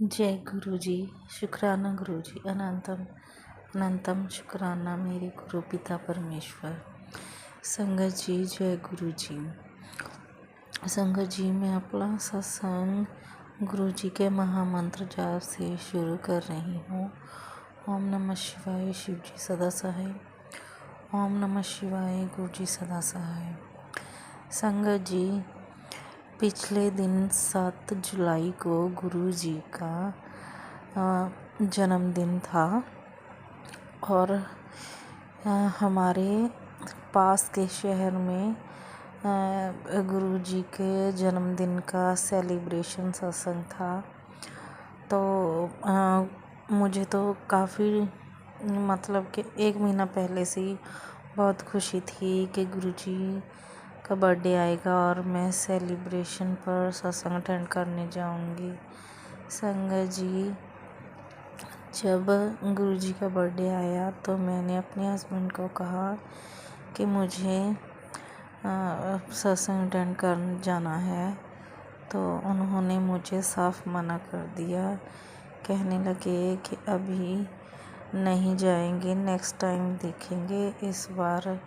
जय गुरु जी। शुक्राना गुरु जी। अनंतम अनंतम शुक्राना मेरे गुरु पिता परमेश्वर। संगत जी, जय गुरु जी। संगत जी, मैं अपना सत्संग गुरु जी के महामंत्र जाप से शुरू कर रही हूँ। ओम नमः शिवाय, शिव जी सदा सहाय। ओम नमः शिवाय, गुरु जी सदा सहाय। संगत जी, पिछले दिन 7 जुलाई को गुरु जी का जन्मदिन था और हमारे पास के शहर में गुरु जी के जन्मदिन का सेलिब्रेशन सत्संग था। तो मुझे तो काफ़ी मतलब कि 1 महीना पहले से ही बहुत खुशी थी कि गुरु जी का बर्थडे आएगा और मैं सेलिब्रेशन पर सत्संग अटेंड करने जाऊंगी। संगत जी, जब गुरु जी का बर्थडे आया तो मैंने अपने हस्बैंड को कहा कि मुझे सत्संग अटेंड करने जाना है, तो उन्होंने मुझे साफ मना कर दिया। कहने लगे कि अभी नहीं जाएंगे, नेक्स्ट टाइम देखेंगे, इस बार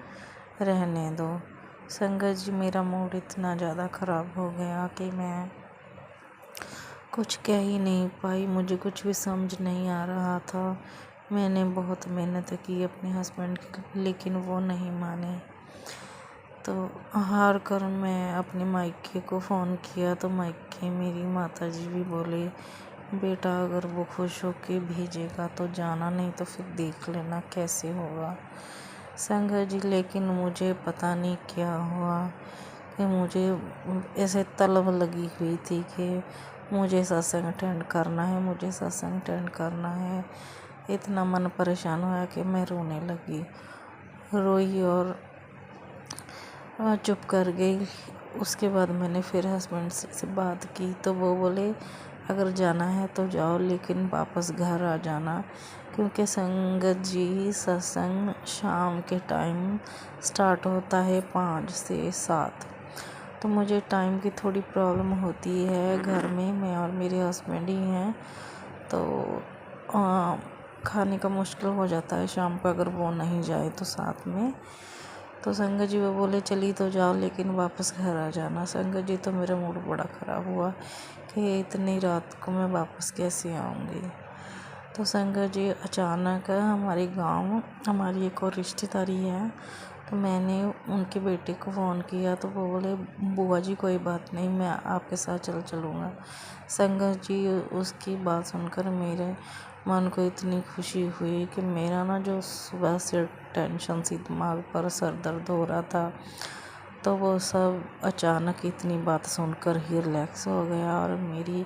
रहने दो। संगत जी, मेरा मूड इतना ज़्यादा ख़राब हो गया कि मैं कुछ कह ही नहीं पाई। मुझे कुछ भी समझ नहीं आ रहा था। मैंने बहुत मेहनत की अपने हस्बैंड की, लेकिन वो नहीं माने। तो हार कर मैं अपने मायके को फ़ोन किया तो मायके मेरी माता जी भी बोले, बेटा अगर वो खुश होके भेजेगा तो जाना, नहीं तो फिर देख लेना कैसे होगा। संगत जी, लेकिन मुझे पता नहीं क्या हुआ कि मुझे ऐसे तलब लगी हुई थी कि मुझे सत्संग अटेंड करना है, मुझे सत्संग अटेंड करना है। इतना मन परेशान हुआ कि मैं रोने लगी, रोई और चुप कर गई। उसके बाद मैंने फिर हस्बैंड से बात की तो वो बोले, अगर जाना है तो जाओ, लेकिन वापस घर आ जाना, क्योंकि संगत जी सत्संग शाम के टाइम स्टार्ट होता है 5 से 7। तो मुझे टाइम की थोड़ी प्रॉब्लम होती है घर में, मैं और मेरे हस्बैंड ही हैं, तो खाने का मुश्किल हो जाता है शाम को अगर वो नहीं जाए तो साथ में। तो संगत जी वो बोले चली तो जाओ, लेकिन वापस घर आ जाना। संगत जी, तो मेरा मूड बड़ा ख़राब हुआ कि इतनी रात को मैं वापस कैसे आऊँगी। तो संगत जी, अचानक हमारे गांव हमारी एक और रिश्तेदारी है, तो मैंने उनके बेटे को फ़ोन किया तो वो बोले, बुआ जी कोई बात नहीं, मैं आपके साथ चलूँगा। संगत जी, उसकी बात सुनकर मेरे मन को इतनी खुशी हुई कि मेरा ना जो सुबह से टेंशन सी दिमाग पर सर दर्द हो रहा था, तो वो सब अचानक इतनी बात सुनकर ही रिलैक्स हो गया और मेरी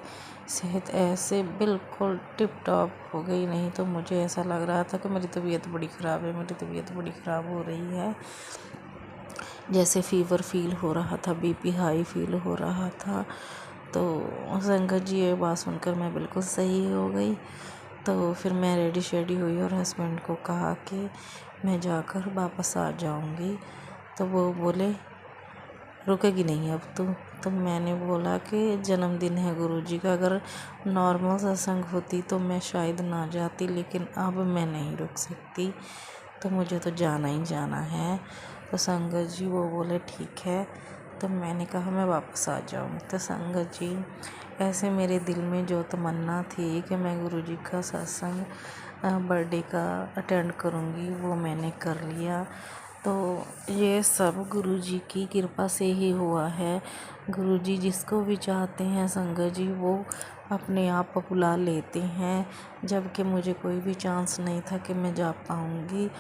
सेहत ऐसे बिल्कुल टिप टॉप हो गई। नहीं तो मुझे ऐसा लग रहा था कि मेरी तबीयत बड़ी ख़राब है, मेरी तबीयत बड़ी ख़राब हो रही है, जैसे फ़ीवर फील हो रहा था, बीपी हाई फील हो रहा था। तो संगत जी, ये बात सुनकर मैं बिल्कुल सही हो गई। तो फिर मैं रेडी शेडी हुई और हस्बैंड को कहा कि मैं जाकर वापस आ जाऊंगी। तो वो बोले, रुकेगी नहीं अब तो मैंने बोला कि जन्मदिन है गुरु जी का, अगर नॉर्मल सत्संग होती तो मैं शायद ना जाती, लेकिन अब मैं नहीं रुक सकती, तो मुझे तो जाना ही जाना है। तो संगत जी वो बोले ठीक है। तो मैंने कहा मैं वापस आ जाऊँ। तो संगत जी, ऐसे मेरे दिल में जो तमन्ना थी कि मैं गुरु जी का सत्संग बर्थडे का अटेंड करूँगी, वो मैंने कर लिया। तो ये सब गुरु जी की कृपा से ही हुआ है। गुरु जी जिसको भी चाहते हैं संगत जी, वो अपने आप बुला लेते हैं, जबकि मुझे कोई भी चांस नहीं था कि मैं जा पाऊँगी।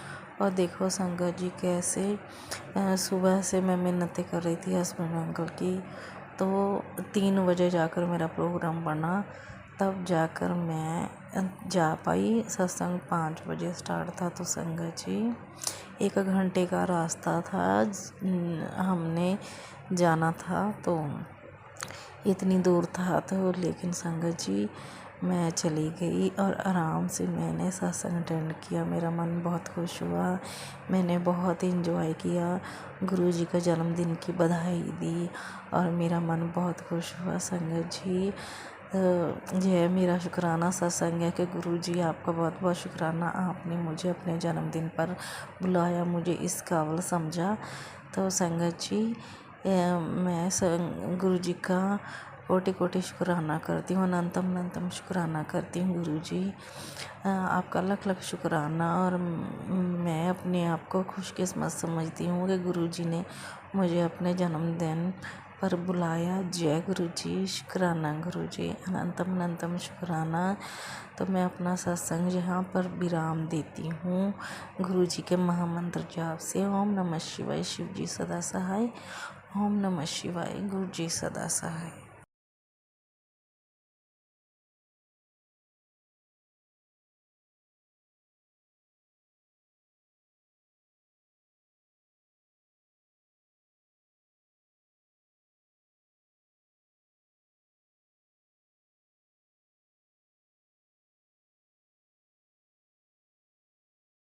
और देखो संगत जी, कैसे सुबह से मैं मिन्नतें कर रही थी हस्बैंड अंकल की, तो 3 बजे जाकर मेरा प्रोग्राम बना, तब जाकर मैं जा पाई। सत्संग 5 बजे स्टार्ट था। तो संगत जी, 1 घंटे का रास्ता था, हमने जाना था, तो इतनी दूर था, तो लेकिन संगत जी मैं चली गई और आराम से मैंने सत्संग अटेंड किया। मेरा मन बहुत खुश हुआ, मैंने बहुत इंजॉय किया, गुरु जी का जन्मदिन की बधाई दी और मेरा मन बहुत खुश हुआ। संगत जी, यह मेरा शुक्राना सत्संग है कि गुरु जी आपका बहुत बहुत शुक्राना, आपने मुझे अपने जन्मदिन पर बुलाया, मुझे इस काबिल समझा। तो संगत जी मैं गुरु जी का कोटि कोटि शुक्राना करती हूँ, अनंतम अनंतम शुक्राना करती हूँ गुरु जी, आपका लख लख शुक्राना। और मैं अपने आप को खुशकिस्मत समझती हूँ कि गुरु जी ने मुझे अपने जन्मदिन पर बुलाया। जय गुरु जी, शुक्राना गुरु जी, अनंतम अनंतम शुक्राना। तो मैं अपना सत्संग यहाँ पर विराम देती हूँ गुरु जी के महामंत्र जाप से। ओम नमः शिवाय, शिव जी सदा सहाय। ओम नमः शिवाय, गुरु जी सदा सहाय।